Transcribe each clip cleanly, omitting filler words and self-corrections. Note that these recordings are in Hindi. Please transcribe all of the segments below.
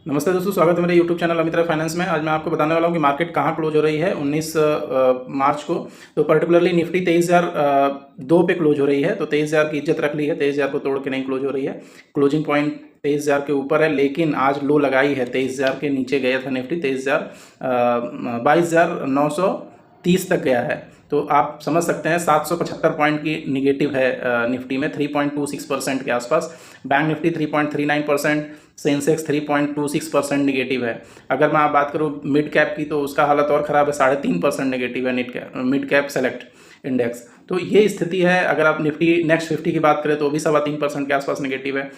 नमस्ते दोस्तों, स्वागत है मेरे YouTube channel Amit Rai finance में। आज मैं आपको बताने वाला हूँ कि मार्केट कहाँ क्लोज हो रही है 19 मार्च को। तो पर्टिकुलरली निफ्टी 23,002 पे क्लोज हो रही है। तो 23,000 की इज्जत रख ली है, 23,000 को तोड़ के नहीं क्लोज हो रही है। क्लोजिंग पॉइंट 23,000 के ऊपर है, लेकिन आज लो लगाई है। 23,000 के नीचे गया था निफ्टी, 22,930 तक गया है। तो आप समझ सकते हैं 775 पॉइंट की निगेटिव है निफ्टी में, 3.26% के आसपास। बैंक निफ्टी 3.39%, सेंसेक्स 3.26% निगेटिव है। अगर मैं आप बात करूँ मिड कैप की, तो उसका हालत और ख़राब है, 3.5% निगेटिव है मिड कैप सेलेक्ट इंडेक्स। तो ये स्थिति है। अगर आप निफ्टी नेक्स्ट 50 की बात करें तो भी 3.25% के आसपास निगेटिव है।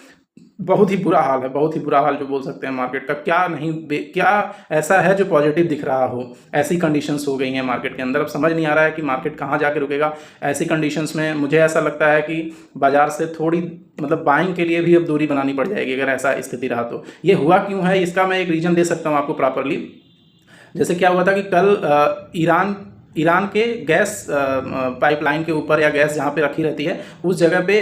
बहुत ही बुरा हाल है, बहुत ही बुरा हाल जो बोल सकते हैं मार्केट का। क्या ऐसा है जो पॉजिटिव दिख रहा हो? ऐसी कंडीशंस हो गई हैं मार्केट के अंदर। अब समझ नहीं आ रहा है कि मार्केट कहाँ जाके रुकेगा। ऐसी कंडीशंस में मुझे ऐसा लगता है कि बाजार से थोड़ी बाइंग के लिए भी अब दूरी बनानी पड़ जाएगी अगर ऐसा स्थिति रहा तो। ये हुआ क्यों है, इसका मैं एक रीज़न दे सकता हूँ आपको प्रॉपरली। जैसे क्या हुआ था कि कल ईरान के गैस पाइपलाइन के ऊपर, या गैस जहाँ पे रखी रहती है उस जगह पे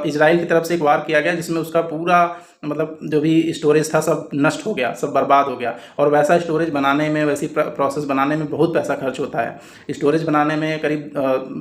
इजराइल की तरफ से एक वार किया गया, जिसमें उसका पूरा जो भी स्टोरेज था सब नष्ट हो गया, सब बर्बाद हो गया। और वैसा स्टोरेज बनाने में, वैसी प्रोसेस बनाने में बहुत पैसा खर्च होता है। स्टोरेज बनाने में करीब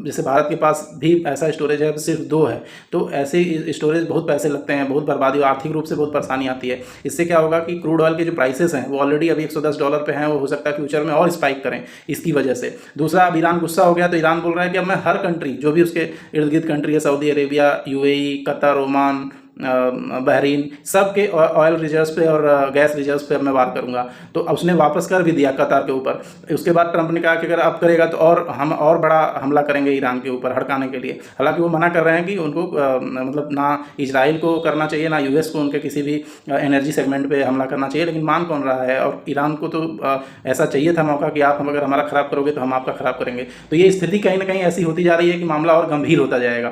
जैसे भारत के पास भी ऐसा स्टोरेज है, सिर्फ 2 है। तो ऐसे स्टोरेज बहुत पैसे लगते हैं, बहुत बर्बादी, आर्थिक रूप से बहुत परेशानी आती है। इससे क्या होगा कि क्रूड ऑयल के जो प्राइसेस हैं वो ऑलरेडी अभी $110 पे हैं, वो हो सकता है फ्यूचर में और स्पाइक करें इसकी वजह से। दूसरा, अब ईरान गुस्सा हो गया, तो ईरान बोल रहा है कि अब मैं हर कंट्री, जो भी उसके इर्द गिर्द कंट्री है, Saudi Arabia, UAE, Qatar, Oman, Bahrain, सब के ऑयल रिजर्व्स पे और गैस रिजर्व्स पे अब मैं वार करूंगा। तो उसने वापस कर भी दिया कतर के ऊपर। उसके बाद ट्रंप ने कहा कि अगर अब करेगा तो हम और बड़ा हमला करेंगे ईरान के ऊपर हड़काने के लिए। हालांकि वो मना कर रहे हैं कि उनको ना इजराइल को करना चाहिए, ना US को उनके किसी भी एनर्जी सेगमेंट पे हमला करना चाहिए। लेकिन मान कौन रहा है? और ईरान को तो ऐसा चाहिए था मौका कि आप अगर हमारा ख़राब करोगे तो हम आपका ख़राब करेंगे। तो ये स्थिति कहीं ना कहीं ऐसी होती जा रही है कि मामला और गंभीर होता जाएगा।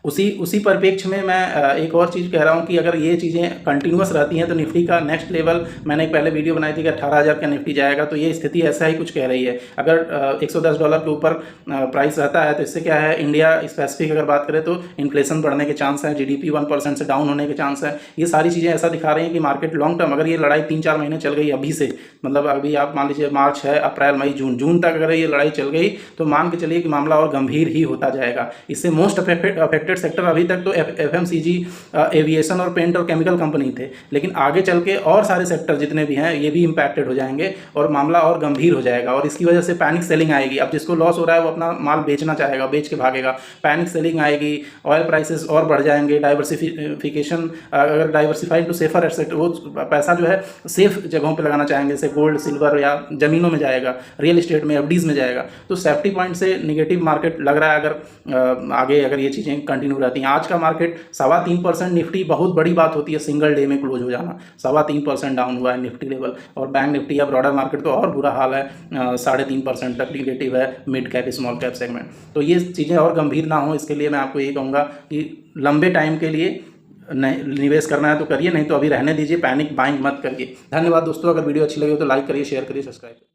उसी परिप्रेक्ष्य में मैं एक और चीज़ कह रहा हूँ कि अगर ये चीज़ें कंटिन्यूस रहती हैं तो निफ्टी का नेक्स्ट लेवल, मैंने एक पहले वीडियो बनाई थी कि 18,000 का निफ्टी जाएगा। तो ये स्थिति ऐसा ही कुछ कह रही है। अगर $110 के ऊपर प्राइस रहता है तो इससे क्या है, इंडिया स्पेसिफिक अगर बात करें तो इन्फ्लेशन बढ़ने के चांस हैं, GDP 1% से डाउन होने के चांस है। ये सारी चीज़ें ऐसा दिखा रही हैं कि मार्केट लॉन्ग टर्म, अगर ये लड़ाई 3-4 महीने चल गई अभी से, अभी आप मान लीजिए मार्च है, अप्रैल, मई, जून तक अगर ये लड़ाई चल गई तो मान के चलिए कि मामला और गंभीर ही होता जाएगा। इससे मोस्ट अफेक्टेड सेक्टर अभी तक तो FMCG, एविएशन और पेंट और केमिकल कंपनी थे। लेकिन आगे चल के और सारे सेक्टर जितने भी हैं ये भी इम्पैक्टेड हो जाएंगे और मामला और गंभीर हो जाएगा। और इसकी वजह से पैनिक सेलिंग आएगी। अब जिसको लॉस हो रहा है वो अपना माल बेचना चाहेगा, बेच के भागेगा। पैनिक सेलिंग आएगी, ऑयल प्राइसेस और बढ़ जाएंगे। डाइवर्सिफिकेशन, अगर डाइवर्सिफाइड टू सेफर एसेट, वो पैसा जो है सेफ जगहों पर लगाना चाहेंगे, जैसे गोल्ड, सिल्वर या जमीनों में जाएगा, रियल एस्टेट में, FDs में जाएगा। तो सेफ्टी पॉइंट से निगेटिव मार्केट लग रहा है अगर आगे अगर ये चीज़ें कंटिन्यू रहती हैं। आज का मार्केट 3.25% निफ्टी, बहुत बड़ी बात होती है सिंगल डे में क्लोज हो जाना। 3.25% डाउन हुआ है निफ्टी लेवल। और बैंक निफ्टी या ब्रॉडर मार्केट तो और बुरा हाल है, 3.5% तक निगेटिव है mid cap small cap segment. तो ये चीज़ें और गंभीर ना हो, इसके लिए मैं आपको ये कहूँगा कि लंबे टाइम के लिए निवेश करना है तो करिए, नहीं तो अभी रहने दीजिए। पैनिक बाइंग मत करिए। धन्यवाद दोस्तों। अगर वीडियो अच्छी लगी हो तो लाइक करिए, शेयर करिए, सब्सक्राइब करिए।